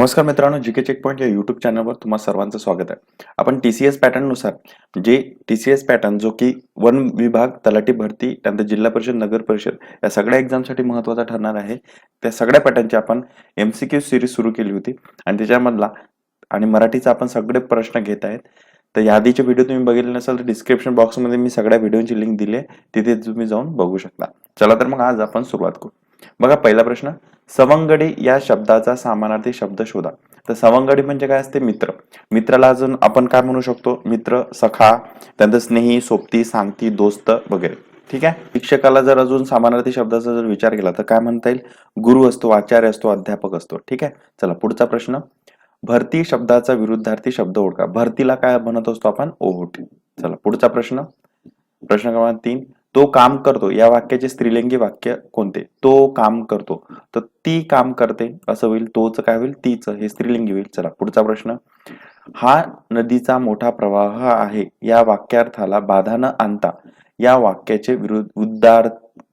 नमस्कार मित्रांनो, GK check point या यूट्यूब चॅनलवर तुम्हा सर्वांचं स्वागत आहे. आपण टीसीएस पॅटर्न नुसार जे टीसीएस पॅटर्न जो की वन विभाग, तलाठी भरती, त्यानंतर जिल्हा परिषद, नगर परिषद या सगळ्या एक्झामसाठी महत्त्वाचा ठरणार आहे. त्या सगळ्या पॅटर्नची आपण एमसीक्यू सिरीज सुरू केली होती आणि त्याच्यामधला आणि मराठीचा आपण सगळे प्रश्न घेत आहेत. तर या आधीचे व्हिडिओ तुम्ही बघितले नसाल तर डिस्क्रिप्शन बॉक्समध्ये मी सगळ्या व्हिडिओची लिंक दिली आहे, तिथे तुम्ही जाऊन बघू शकता. चला तर मग आज आपण सुरुवात करू. बघा पहिला प्रश्न, सवंगडी या शब्दाचा समानार्थी शब्द शोधा. तर सवंगडी म्हणजे काय असते? मित्र. मित्राला अजून आपण काय म्हणू शकतो? मित्र, सखा, त्यानंतर स्नेही, सोबती, सांगती, दोस्त वगैरे. ठीक आहे. शिक्षकाला जर अजून समानार्थी शब्दाचा जर विचार केला तर काय म्हणता येईल? गुरु असतो, आचार्य असतो, अध्यापक असतो. ठीक आहे. चला पुढचा प्रश्न, भरती शब्दाचा विरुद्धार्थी शब्द ओळखा. भरतीला काय म्हणत असतो आपण? ओहोटी. चला पुढचा प्रश्न, प्रश्न क्रमांक 3, तो काम करतो या वाक्याचे स्त्रीलिंगी वाक्य कोणते? तो काम करतो, तर ती काम करते असं होईल. तोच काय होईल? तीच, हे स्त्रीलिंगी होईल. चला पुढचा प्रश्न, हा नदीचा मोठा प्रवाह आहे या वाक्यार्थाला बाधा न आणता या वाक्याचे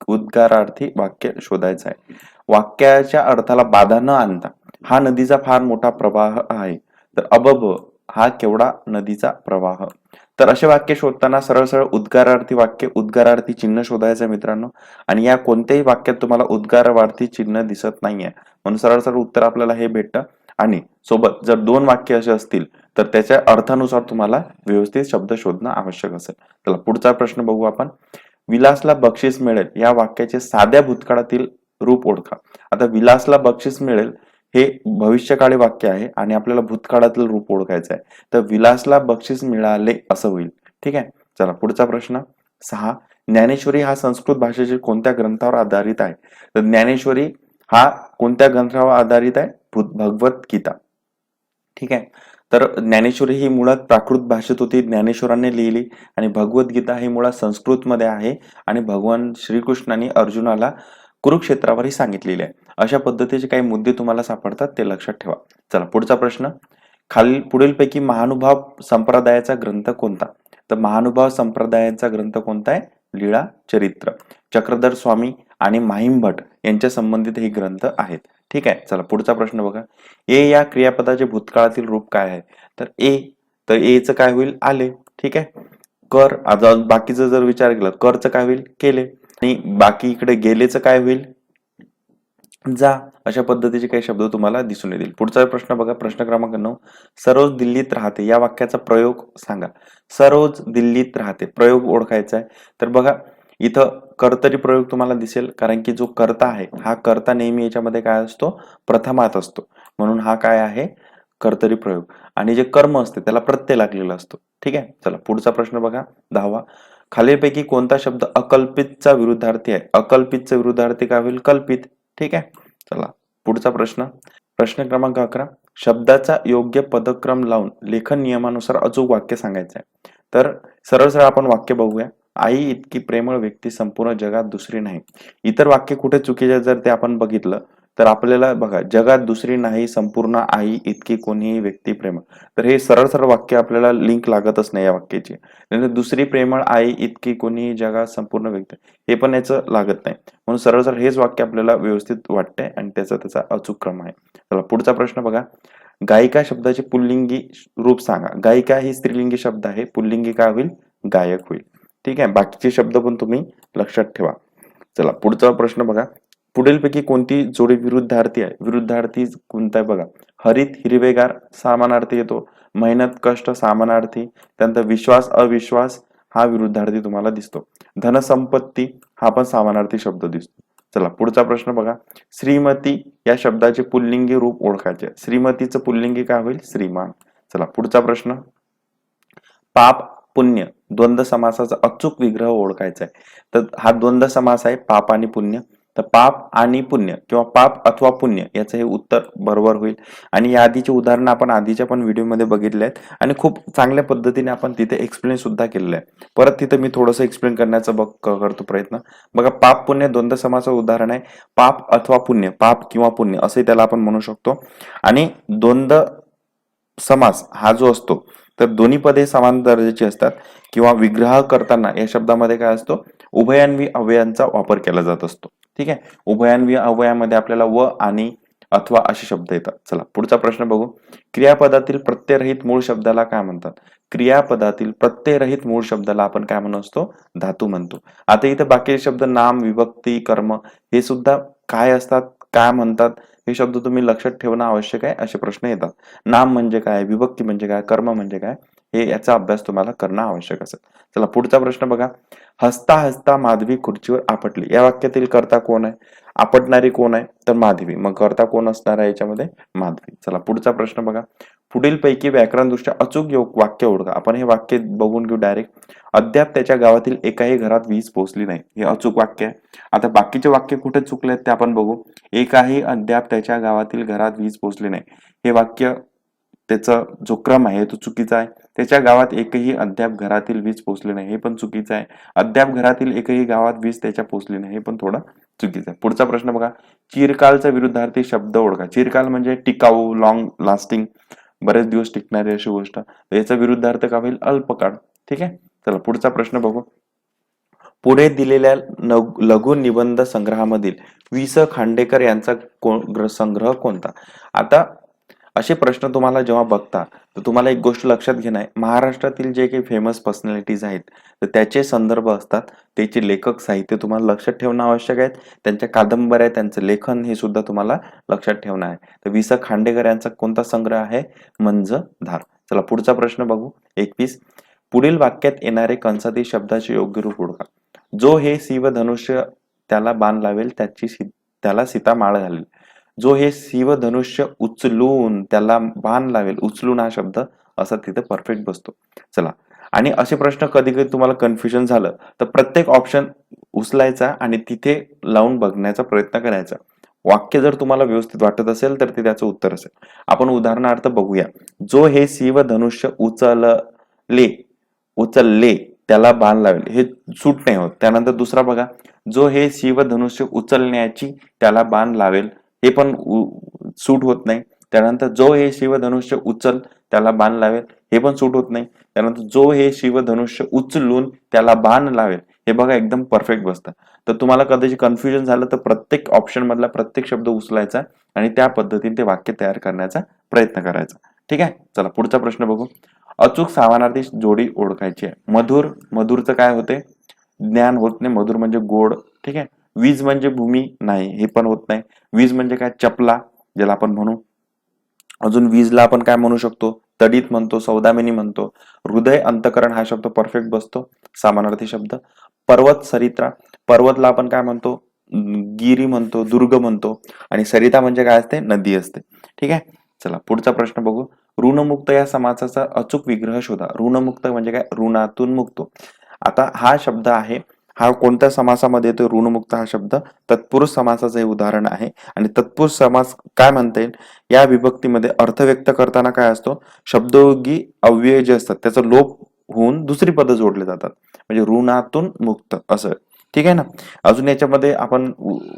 उद्गारार्थी वाक्य शोधायचं आहे. वाक्याच्या अर्थाला बाधा न आणता हा नदीचा फार मोठा प्रवाह आहे, तर अबब हा केवढा नदीचा प्रवाह. तर असे वाक्य शोधताना सरळ सरळ उद्गारार्थी वाक्य, उद्गारार्थी चिन्ह शोधायचं मित्रांनो. आणि या कोणत्याही वाक्यात तुम्हाला उद्गारार्थी चिन्ह दिसत नाहीये, म्हणून सरळ सरळ उत्तर आपल्याला हे भेटतं. आणि सोबत जर दोन वाक्य असे असतील तर त्याच्या अर्थानुसार तुम्हाला व्यवस्थित शब्द शोधणं आवश्यक असेल. चला पुढचा प्रश्न बघू आपण. विलासला बक्षीस मिळेल या वाक्याचे साध्या भूतकाळातील रूप ओळखा. आता विलासला बक्षीस मिळेल हे भविष्यकाळी वाक्य आहे आणि आपल्याला भूतकाळातील रूप ओळखायचं आहे. तर विलासला बक्षीस मिळाले असं होईल. ठीक आहे. चला पुढचा प्रश्न 6, ज्ञानेश्वरी हा संस्कृत भाषेच्या कोणत्या ग्रंथावर आधारित आहे? तर ज्ञानेश्वरी हा कोणत्या ग्रंथावर आधारित आहे? भगवद्गीता. ठीक आहे. तर ज्ञानेश्वरी ही मुळात प्राकृत भाषेत होती, ज्ञानेश्वरांनी लिहिली, आणि भगवद्गीता ही मुळात संस्कृतमध्ये आहे आणि भगवान श्रीकृष्णाने अर्जुनाला कुरुक्षेत्रावरही सांगितलेले आहे. अशा पद्धतीचे काही मुद्दे तुम्हाला सापडतात, ते लक्षात ठेवा. चला पुढचा प्रश्न, पुढीलपैकी महानुभाव संप्रदायाचा ग्रंथ कोणता? तर महानुभाव संप्रदायाचा ग्रंथ कोणता आहे? लीळा चरित्र. चक्रधर स्वामी आणि माहिमभट यांच्या संबंधित हे ग्रंथ आहेत. ठीक आहे. चला पुढचा प्रश्न बघा. ए या क्रियापदाचे भूतकाळातील रूप काय आहे? तर एचं काय होईल? आले. ठीक आहे. कर, आता बाकीचं जर विचार केला, करचं काय होईल? केले. आणि बाकी इकडे गेलेचं काय होईल? जा. अशा पद्धतीचे काही शब्द तुम्हाला दिसून येतील. पुढचा प्रश्न बघा, प्रश्न क्रमांक 9, सरोज दिल्लीत राहते या वाक्याचा प्रयोग सांगा. सरोज दिल्लीत राहते, प्रयोग ओळखायचा आहे. तर बघा इथं कर्तरी प्रयोग तुम्हाला दिसेल, कारण की जो कर्ता आहे हा कर्ता नेहमी याच्यामध्ये काय असतो? प्रथमात असतो, म्हणून हा काय आहे? कर्तरी प्रयोग. आणि जे कर्म असते त्याला प्रत्यय लागलेला असतो. ठीक आहे. चला पुढचा प्रश्न बघा, 10वा, खालीलपैकी कोणता शब्द अकल्पितचा विरुद्धार्थी आहे? अकल्पितचा विरुद्धार्थी काय होईल? कल्पित. ठीक आहे. चला पुढचा प्रश्न, प्रश्न क्रमांक 11, शब्दाचा योग्य पदक्रम लावून लेखन नियमानुसार अचूक वाक्य सांगायचं आहे. तर सरळ सरळ आपण वाक्य बघूया. आई इतकी प्रेमळ व्यक्ती संपूर्ण जगात दुसरी नाही. इतर वाक्य कुठे चुकीचे जर ते आपण बघितलं तर आपल्याला बघा, जगात दुसरी नाही, संपूर्ण आई इतकी कोणीही व्यक्ती प्रेमळ. तर हे सरळ सरळ वाक्य आपल्याला लिंक लागतच नाही या वाक्याची. दुसरी प्रेमळ आई इतकी कोणीही जगात संपूर्ण व्यक्ती, हे पण याचं लागत नाही, म्हणून सरळ सरळ हेच वाक्य आपल्याला व्यवस्थित वाटतंय आणि त्याचा अचूक क्रम आहे. चला पुढचा प्रश्न बघा, गायिका शब्दाचे पुल्लिंगी रूप सांगा. गायिका ही स्त्रीलिंगी शब्द आहे, पुल्लिंगी काय होईल? गायक होईल. ठीक आहे. बाकीचे शब्द पण तुम्ही लक्षात ठेवा. चला पुढचा प्रश्न बघा, पुढीलपैकी कोणती जोडी विरुद्धार्थी आहे? विरुद्धार्थी कोणता आहे बघा. हरित हिरवेगार समानार्थी येतो, मेहनत कष्ट समानार्थी, त्यानंतर विश्वास अविश्वास हा विरुद्धार्थी तुम्हाला दिसतो, धनसंपत्ती हा पण समानार्थी शब्द दिसतो. चला पुढचा प्रश्न बघा, श्रीमती या शब्दाचे पुल्लिंगी रूप ओळखायचे. श्रीमतीचं पुल्लिंगी काय होईल? श्रीमान. चला पुढचा प्रश्न, पाप पुण्य द्वंद्व समासाचा अचूक विग्रह ओळखायचा आहे. तर हा द्वंद्व समास आहे, पाप आणि पुण्य. तर पाप आणि पुण्य किंवा पाप अथवा पुण्य याचं हे उत्तर बरोबर होईल. आणि या आधीचे उदाहरण आपण आधीच्या पण व्हिडिओमध्ये बघितले आहेत आणि खूप चांगल्या पद्धतीने आपण तिथे एक्सप्लेन सुद्धा केलेलं आहे. परत तिथे मी थोडंसं एक्सप्लेन करण्याचा करतो प्रयत्न. बघा, पाप पुण्य द्वंद्व समासाचं उदाहरण आहे. पाप अथवा पुण्य, पाप किंवा पुण्य असे त्याला आपण म्हणू शकतो. आणि द्वंद्व समास हा जो असतो तर दोन्ही पदे समान दर्जाची असतात किंवा विग्रह करताना या शब्दामध्ये काय असतो? उभयान्वी अव्ययांचा वापर केला जात असतो. ठीक आहे. उभयान्वी अव्ययामध्ये आपल्याला व आणि अथवा असे शब्द येतात. चला पुढचा प्रश्न बघू. क्रियापदातील प्रत्ययरहित मूळ शब्दाला काय म्हणतात? क्रियापदातील प्रत्ययरहित मूळ शब्दाला आपण काय म्हणू असतो? धातू म्हणतो. आता इथे बाकीचे शब्द नाम, विभक्ती, कर्म हे सुद्धा काय असतात, काय म्हणतात, हे शब्द तुम्ही लक्षात ठेवणं आवश्यक आहे. असे प्रश्न येतात. नाम म्हणजे काय, विभक्ती म्हणजे काय, कर्म म्हणजे काय, हे याचा अभ्यास तुम्हाला करणं आवश्यक असेल. चला पुढचा प्रश्न बघा. हसता हसता माधवी खुर्चीवर आपटली. या वाक्यातील कर्ता कोण आहे? आपटणारी कोण आहे? तर माधवी. मग कर्ता कोण असणार आहे याच्यामध्ये? माधवी. चला पुढचा प्रश्न बघा. पुढील पैकी व्याकरणदृष्ट्या अचूक वाक्य ओळखा. आपण हे वाक्य बघून घेऊ डायरेक्ट. अद्याप त्याच्या गावातील एकाही घरात वीज पोहोचली नाही. हे अचूक वाक्य आहे. आता बाकीचे वाक्य कुठे चुकले ते आपण बघू. एकाही अद्याप त्याच्या गावातील घरात वीज पोहोचली नाही. हे वाक्य त्याचा जो क्रम आहे तो चुकीचा आहे. त्याच्या गावात एकही अद्याप घरातील वीज पोहोचली नाही हे पण चुकीचं आहे. अद्याप घरातील एकही गावात वीज त्याच्या पोहोचली नाही हे पण थोडं चुकीचं आहे. पुढचा प्रश्न बघा. चिरकालचा विरुद्धार्थी शब्द ओळखा. चिरकाल म्हणजे टिकाऊ, लॉंग लास्टिंग, बरेच दिवस टिकणारी अशी गोष्ट. याचा विरुद्धार्थ काय होईल? अल्पकाळ. ठीक आहे. चला पुढचा प्रश्न बघू. पुढे दिलेल्या लघु निबंध संग्रहामधील वि स खांडेकर यांचा संग्रह कोणता? आता असे प्रश्न तुम्हाला जेव्हा बघता तर तुम्हाला एक गोष्ट लक्षात घेणं आहे. महाराष्ट्रातील जे काही फेमस पर्सनॅलिटीज आहेत तर त्याचे संदर्भ असतात, त्याचे लेखक साहित्य तुम्हाला लक्षात ठेवणं आवश्यक आहे. त्यांच्या कादंबऱ्या, त्यांचं लेखन हे सुद्धा तुम्हाला लक्षात ठेवणं आहे. तर वि स खांडेकर यांचा कोणता संग्रह आहे? मंजधार. चला पुढचा प्रश्न बघू. 21. पुढील वाक्यात येणारे कंसातील शब्दाचे योग्य रूप ओळखा. जो हे शिव धनुष्य त्याला बाण लावेल त्याला सीता माळ घालेल. जो हे शिव धनुष्य उचलून त्याला बाण लावेल, उचलून हा शब्द असा तिथे परफेक्ट बसतो. चला, आणि असे प्रश्न कधी कधी तुम्हाला कन्फ्युजन झालं तर प्रत्येक ऑप्शन उचलायचा आणि तिथे लावून बघण्याचा प्रयत्न करायचा. वाक्य जर तुम्हाला व्यवस्थित वाटत असेल तर ते त्याचं उत्तर असेल. आपण उदाहरणार्थ बघूया. जो हे शिव धनुष्य उचलले त्याला बाण लावेल, हे सूट नाही होत. त्यानंतर दुसरा बघा. जो हे शिव धनुष्य उचलण्याची त्याला बाण लावेल, हे पण सूट होत नाही. त्यानंतर जो हे शिवधनुष्य उचल त्याला बाण लावेल, हे पण सूट होत नाही. त्यानंतर जो हे शिवधनुष्य उचलून त्याला बाण लावेल, हे बघा एकदम परफेक्ट बसतं. तर तुम्हाला कदाचित कन्फ्युजन झालं तर प्रत्येक ऑप्शन मधला प्रत्येक शब्द उचलायचा आणि त्या पद्धतीने ते वाक्य तयार करण्याचा प्रयत्न करायचा. ठीक आहे. चला पुढचा प्रश्न बघू. अचूक समानार्थी जोडी ओळखायची आहे. मधुर, मधुरचं काय होते? ज्ञान होत नाही. मधुर म्हणजे गोड. ठीक आहे. वीज म्हणजे भूमी, नाही हे पण होत नाही. वीज म्हणजे काय? चपला, ज्याला आपण म्हणू. अजून वीजला आपण काय म्हणू शकतो? तडित म्हणतो, सौदामिनी म्हणतो. हृदय, अंतकरण हा शब्द परफेक्ट बसतो, समानार्थी शब्द. पर्वत, सरिता, पर्वतला आपण काय म्हणतो? गिरी म्हणतो, दुर्ग म्हणतो. आणि सरिता म्हणजे काय असते? नदी असते. ठीक आहे. चला पुढचा प्रश्न बघू. ऋणमुक्त या समासाचा अचूक विग्रह शोधा. ऋणमुक्त म्हणजे काय? ऋणातून मुक्त. आता हा शब्द आहे, हा कोणत्या समासामध्ये येतो? ऋणमुक्त हा शब्द तत्पुरुष समासाचं हे उदाहरण आहे. आणि तत्पुरुष समास काय म्हणता येईल? या विभक्तीमध्ये अर्थ व्यक्त करताना काय असतो? शब्दयोगी अव्यय जे असतात त्याचा लोप होऊन दुसरी पद जोडले जातात, म्हणजे ऋणातून मुक्त असं. ठीक आहे ना. अजून याच्यामध्ये आपण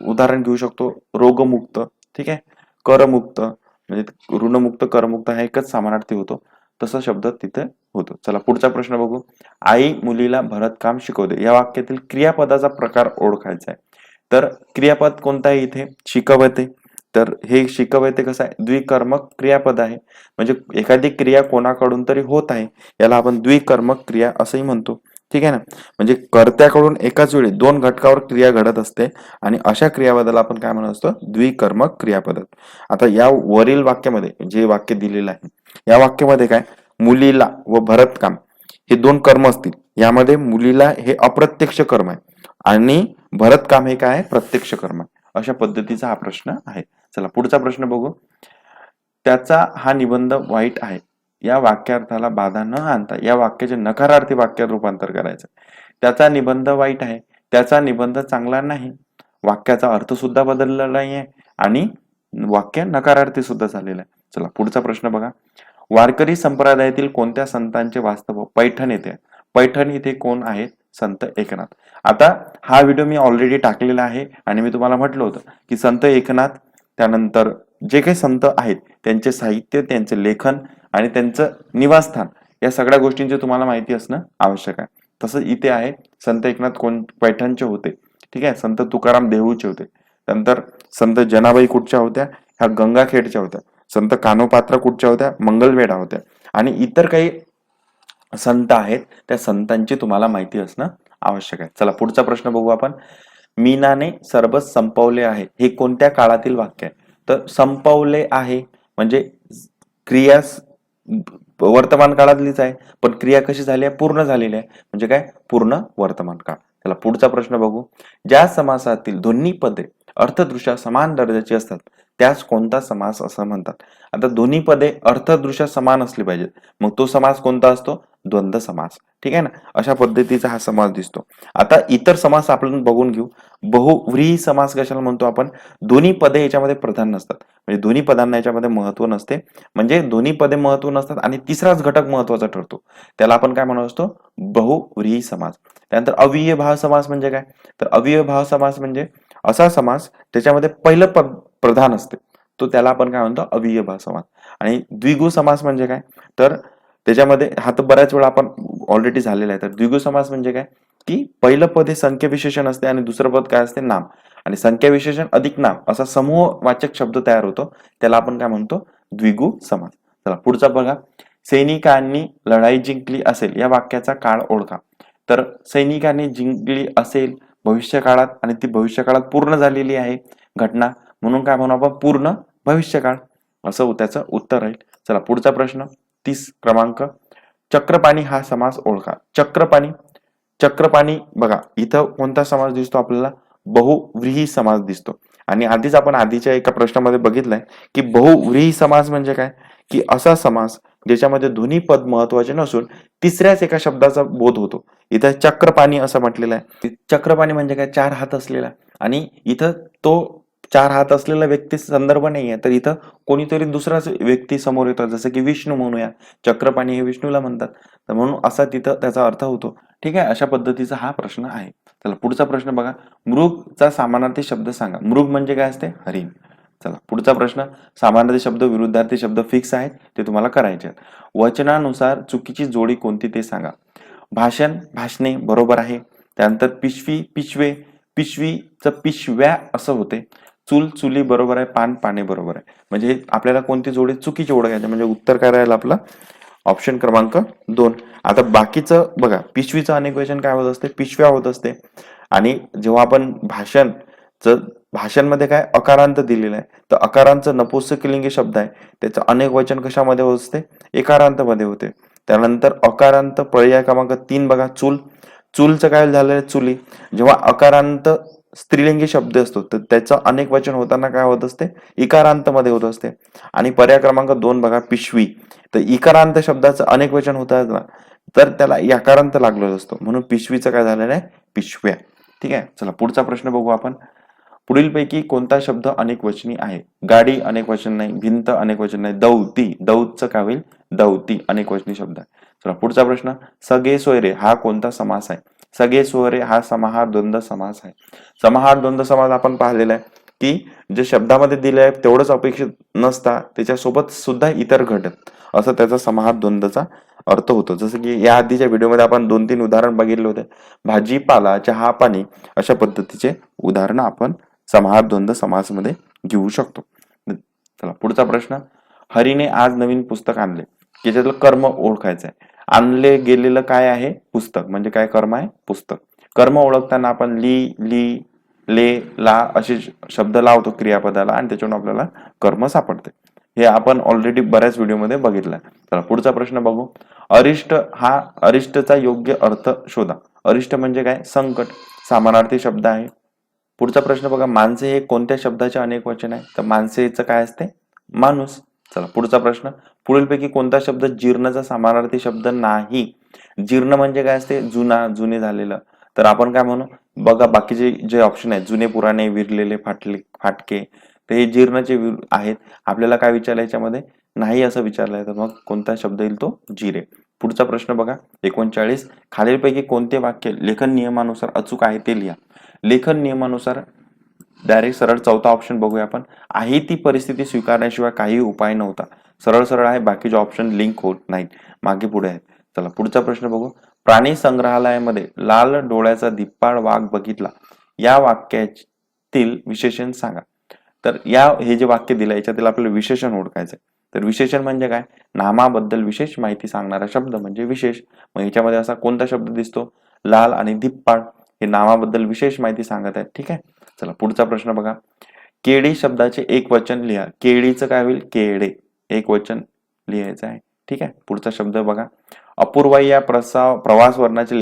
उदाहरण घेऊ शकतो. रोगमुक्त, ठीक आहे, करमुक्त, म्हणजे ऋणमुक्त करमुक्त हा एकच समानार्थी होतो, तसा शब्द तिथे होतो. चला पुढचा प्रश्न बघू. आई मुलीला भरतकाम शिकवते. या वाक्यातील क्रियापदाचा प्रकार ओळखायचा आहे. तर क्रियापद कोणता आहे इथे? शिकवते. तर हे शिकवते कसं आहे? द्विकर्मक क्रियापद आहे. म्हणजे एखादी क्रिया कोणाकडून तरी होत आहे, याला आपण द्विकर्मक क्रिया असंही म्हणतो. ठीक आहे ना. म्हणजे कर्त्याकडून एकाच वेळी दोन घटकावर क्रिया घडत असते आणि अशा क्रियापदाला आपण काय म्हणत असतो? द्विकर्मक क्रियापद. आता या वरील वाक्यामध्ये जे वाक्य दिलेलं आहे, या वाक्यामध्ये काय? मुलीला व भरतकाम हे दोन कर्म असतील. यामध्ये मुलीला हे अप्रत्यक्ष कर्म आहे आणि भरतकाम हे काय आहे? प्रत्यक्ष कर्म आहे. अशा पद्धतीचा हा प्रश्न आहे. चला पुढचा प्रश्न बघू. त्याचा हा निबंध वाईट आहे. या वाक्यार्थाला बाधा न आणता या वाक्याचे नकारार्थी वाक्यात रूपांतर करायचं. त्याचा निबंध वाईट आहे, त्याचा निबंध चांगला नाही. वाक्याचा अर्थ सुद्धा बदललेला नाहीये आणि वाक्य नकारार्थी सुद्धा झालेलं आहे. चला पुढचा प्रश्न बघा. वारकरी संप्रदायातील कोणत्या संतांचे वास्तव पैठण येथे? पैठण इथे कोण आहेत? संत एकनाथ. आता हा व्हिडिओ मी ऑलरेडी टाकलेला आहे आणि मी तुम्हाला म्हटलं होतं की संत एकनाथ, त्यानंतर जे काही संत आहेत त्यांचे साहित्य, त्यांचे लेखन आणि त्यांचं निवासस्थान, या सगळ्या गोष्टींची तुम्हाला माहिती असणं आवश्यक आहे. तसं इथे आहे. संत एकनाथ कोण? पैठणचे होते. ठीक आहे. संत तुकाराम देहूचे होते. नंतर संत जनाबाई कुठच्या होत्या? ह्या गंगाखेडच्या होत्या. संत कानोपात्रा कुठच्या होत्या? मंगलवेढा होत्या. आणि इतर काही संत आहेत, त्या संतांची तुम्हाला माहिती असणं आवश्यक आहे. चला पुढचा प्रश्न बघू आपण. मीनाने सरबत संपवले आहे, हे कोणत्या काळातील वाक्य आहे? तर संपवले आहे म्हणजे क्रिया वर्तमान काळातलीच आहे, पण क्रिया कशी झाली आहे? पूर्ण झालेली आहे, म्हणजे काय? पूर्ण वर्तमान काळ. चला पुढचा प्रश्न बघू. ज्या समासातील दोन्ही पदे अर्थदृष्ट्या समान दर्जाची असतात त्यास कोणता समास असं म्हणतात? आता दोन्ही पदे अर्थदृष्ट्या समान असली पाहिजेत, मग तो समास कोणता असतो? द्वंद्व समास. ठीक आहे ना? अशा पद्धतीचा हा समास दिसतो. आता इतर समास आपण बघून घेऊ. बहुव्रीही समास कशाला म्हणतो आपण? दोन्ही पदे याच्यामध्ये प्रधान नसतात, म्हणजे दोन्ही पदांना याच्यामध्ये महत्व नसते, म्हणजे दोन्ही पदे महत्व नसतात आणि तिसराच घटक महत्वाचा ठरतो, त्याला आपण काय म्हणत असतो? बहुव्रीही समास. त्यानंतर अव्ययीय भाव समास म्हणजे काय? तर अव्ययीय भाव समास म्हणजे असा समास त्याच्यामध्ये पहिलं पद प्रधान असते, तो त्याला आपण काय म्हणतो? अव्ययीय भाव समास. आणि द्विगु समास म्हणजे काय? तर त्याच्यामध्ये हा तर बऱ्याच वेळा आपण ऑलरेडी झालेला आहे. तर द्विगु समास म्हणजे काय? की पहिलं पद हे संख्या विशेषण असते आणि दुसरं पद काय असते? नाम. आणि संख्या विशेषण अधिक नाम असा समूहवाचक शब्द तयार होतो, त्याला आपण काय म्हणतो? द्विगु समास. चला पुढचा बघा. सैनिकांनी लढाई जिंकली असेल या वाक्याचा काळ ओळखा. तर सैनिकांनी जिंकली असेल भविष्य काळात आणि ती भविष्य काळात पूर्ण झालेली आहे घटना, म्हणून काय म्हणू आपण? पूर्ण भविष्यकाळ असं त्याचं उत्तर राहील. चला पुढचा प्रश्न 30 क्रमांक. चक्रपाणी हा समास ओळखा. चक्रपाणी, चक्रपाणी बघा इथं कोणता समास दिसतो आपल्याला? बहुव्रीही समास दिसतो. आणि आधीच आपण आधीच्या एका प्रश्नामध्ये बघितलंय की बहुव्रीही समास म्हणजे काय? की असा समास ज्याच्यामध्ये दोन्ही पद महत्वाचे नसून तिसऱ्याच एका शब्दाचा बोध होतो. इथं चक्रपाणी असं म्हटलेलं आहे. चक्रपाणी म्हणजे काय? 4 हात असलेला. आणि इथं तो 4 हात असलेला व्यक्ती संदर्भ नाहीये, तर इथं कोणीतरी दुसराच व्यक्ती समोर येतो, जसं की विष्णू म्हणूया. चक्रपाणी हे विष्णूला म्हणतात, तर म्हणून असा तिथं त्याचा अर्थ होतो. ठीक आहे, अशा पद्धतीचा हा प्रश्न आहे. चला पुढचा प्रश्न बघा. मृगचा समानार्थी शब्द सांगा. मृग म्हणजे काय असते? हरिण. चला पुढचा प्रश्न. समानार्थी शब्द विरुद्धार्थी शब्द फिक्स आहेत, ते तुम्हाला करायचे आहेत. वचनानुसार चुकीची जोडी कोणती ते सांगा. भाषण, भाषणे बरोबर आहे. त्यानंतर पिशवी, पिशवे, पिशवीचं पिशव्या असं होते. चूल, चुली बरोबर आहे. पान, पाने बरोबर आहे. म्हणजे आपल्याला कोणती जोडी चुकीची ओळखायची, म्हणजे उत्तर काय राहील आपलं? ऑप्शन क्रमांक 2. आता बाकीचं बघा. पिशवीचं अनेक वचन काय होत असते? पिशव्या होत असते. आणि जेव्हा आपण भाषण मध्ये काय अकारांत दिलेला आहे, तर अकारांचं नपुंसकलिंगी शब्द आहे, त्याचं अनेक वचन कशामध्ये होत असते? एकारांत मध्ये होते. त्यानंतर अकारांत पर्याय क्रमांक 3 बघा. चूल, चूलचं काय झालेलं आहे? चुली. जेव्हा अकारांत स्त्रीलिंगी शब्द असतो तर त्याचं अनेक वचन होताना काय होत असते? इकारांत मध्ये होत असते. आणि पर्याय क्रमांक 2 बघा. पिशवी, तर इकारांत शब्दाचं अनेक वचन होतात ना, तर त्याला यकारांत लागलेला असतो, म्हणून पिशवीचं काय झालेलं आहे? पिशव्या. ठीक आहे. चला पुढचा प्रश्न बघू आपण. पुढीलपैकी कोणता शब्द अनेक वचनी आहे? गाडी अनेक वचन नाही, भिंत अनेक वचन नाही, दौती, दौतचं काय होईल? दौती अनेक वचनी शब्द आहे. चला पुढचा प्रश्न. सगळे सोयरे हा कोणता समास आहे? सगळे सोयरे हा समाहार द्वंद्व समास आहे. समाहार द्वंद्व समास आपण पाहिलेला आहे की जे शब्दामध्ये दिले आहे तेवढंच अपेक्षित नसता त्याच्यासोबत सुद्धा इतर घटक, असं त्याचा समाहार द्वंद्वचा अर्थ होतो. जसं की या आधीच्या व्हिडिओमध्ये आपण 2-3 उदाहरण बघितले होते. भाजीपाला, चहा, पाणी अशा पद्धतीचे उदाहरण आपण समाहार द्वंद्व समासामध्ये घेऊ शकतो. चला पुढचा प्रश्न. हरीने आज नवीन पुस्तक आणले. याच्यातलं कर्म ओळखायचं आहे. आणले गेलेलं काय आहे? पुस्तक. म्हणजे काय कर्म आहे? पुस्तक. कर्म ओळखताना आपण ली, ले, ला असे शब्द लावतो क्रियापदाला आणि त्याच्यावरून आपल्याला कर्म सापडते. हे आपण ऑलरेडी बऱ्याच व्हिडिओमध्ये बघितलंय. चला पुढचा प्रश्न बघू. अरिष्ट हा अरिष्टचा योग्य अर्थ शोधा. अरिष्ट म्हणजे काय? संकट. समानार्थी शब्द आहे. पुढचा प्रश्न बघा. माणसे हे कोणत्या शब्दाचे अनेक वचन आहे? तर माणसेचं काय असते? माणूस. चला पुढचा प्रश्न. पुढीलपैकी कोणता शब्द जीर्णचा समानार्थी शब्द नाही? जीर्ण म्हणजे काय असते? जुना, जुने झालेलं. तर आपण काय म्हणू? बघा बाकीचे जे ऑप्शन आहेत, जुने, पुराणे, विरलेले, फाटके, तर हे जीर्णचे आहेत. आपल्याला काय विचारलं याच्यामध्ये? नाही असं विचारलंय, तर मग कोणता शब्द येईल? तो जिरे. पुढचा प्रश्न बघा. 39. खालीलपैकी कोणते वाक्य लेखन नियमानुसार अचूक आहे ते लिहा. लेखन नियमानुसार डायरेक्ट सरळ चौथा ऑप्शन बघूया आपण. आहे ती परिस्थिती स्वीकारण्याशिवाय काही उपाय नव्हता. सरळ सरळ आहे, बाकीचे ऑप्शन लिंक होत नाहीत, मागे पुढे आहेत. चला पुढचा प्रश्न बघू. प्राणी संग्रहालयामध्ये लाल डोळ्याचा धिप्पाड वाघ बघितला. या वाक्यातील विशेषण सांगा. तर हे जे वाक्य दिलं याच्यातील आपल्याला विशेषण ओळखायचं आहे. तर विशेषण म्हणजे काय? नामाबद्दल विशेष माहिती सांगणारा शब्द म्हणजे विशेष. मग याच्यामध्ये असा कोणता शब्द दिसतो? लाल आणि धिप्पाड हे नामाबद्दल विशेष माहिती सांगत आहेत. ठीक आहे. चला पुढचा प्रश्न बघा. केळी शब्दाचे एक वचन लिहा. केळीचं काय होईल? केळे. एक वचन लिहायचं आहे. ठीक आहे. पुढचा शब्द बघा. अपूर्वाई या प्रवास वर्णनाचे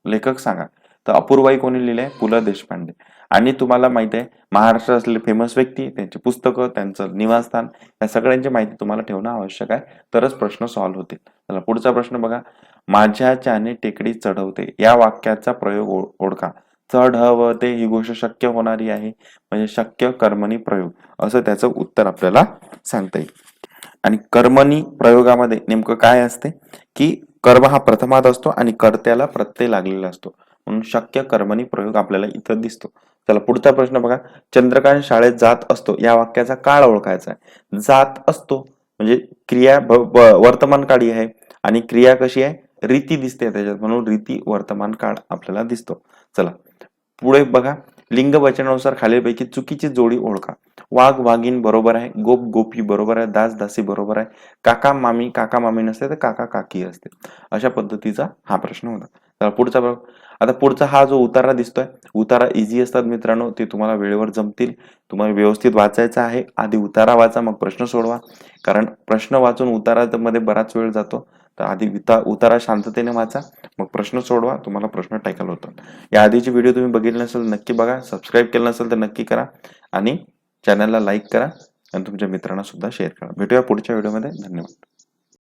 लेखक सांगा. तर अपूर्वाई कोणी लिहिलंय? पु ल देशपांडे. आणि तुम्हाला माहित आहे महाराष्ट्रात असलेले फेमस व्यक्ती, त्यांची पुस्तकं, त्यांचं निवासस्थान या सगळ्यांची माहिती तुम्हाला ठेवणं आवश्यक आहे. तरच प्रश्न सॉल्व्ह होतील. चला पुढचा प्रश्न बघा. माझ्याच्याने टेकडी चढवते या वाक्याचा प्रयोग ओळखा. चढवते ही गोष्ट शक्य होणारी आहे म्हणजे शक्य कर्मणी प्रयोग असं त्याचं उत्तर आपल्याला सांगता येईल. आणि कर्मणी प्रयोगामध्ये नेमकं काय असते की कर्म हा प्रथमात असतो आणि कर्त्याला प्रत्यय लागलेला असतो म्हणून शक्य कर्मणी प्रयोग आपल्याला इथं दिसतो. चला पुढचा प्रश्न बघा. चंद्रकांत शाळेत जात असतो या वाक्याचा काळ ओळखायचा आहे. जात असतो म्हणजे क्रिया वर्तमान काळी आहे आणि क्रिया कशी आहे? रीती दिसते त्याच्यात म्हणून रीती वर्तमान काळ आपल्याला दिसतो. चला पुढे बघा. लिंग वचनानुसार खालीलपैकी चुकीची जोडी ओळखा. वाघ वाघीण बरोबर आहे. गोप गोपी बरोबर आहे. दास दासी बरोबर आहे. काका मामी नसते तर काका काकी असते. अशा पद्धतीचा हा प्रश्न होता. तर पुढचा बघ. आता पुढचा हा जो उतारा दिसतोय, उतारा इझी असतात मित्रांनो, ते तुम्हाला वेळेवर जमतील. तुम्हाला व्यवस्थित वाचायचं आहे. आधी उतारा वाचा मग प्रश्न सोडवा. कारण प्रश्न वाचून उतारा मध्ये बराच वेळ जातो. तर आधी उतारा शांततेने वाचा मग प्रश्न सोडवा. तुम्हाला प्रश्न टॅकल होतात. या आधीची व्हिडिओ तुम्ही बघितले नसेल नक्की बघा. सबस्क्राईब केलं नसेल तर नक्की करा आणि चॅनलला लाईक करा आणि तुमच्या मित्रांना सुद्धा शेअर करा. भेटूया पुढच्या व्हिडिओमध्ये. धन्यवाद.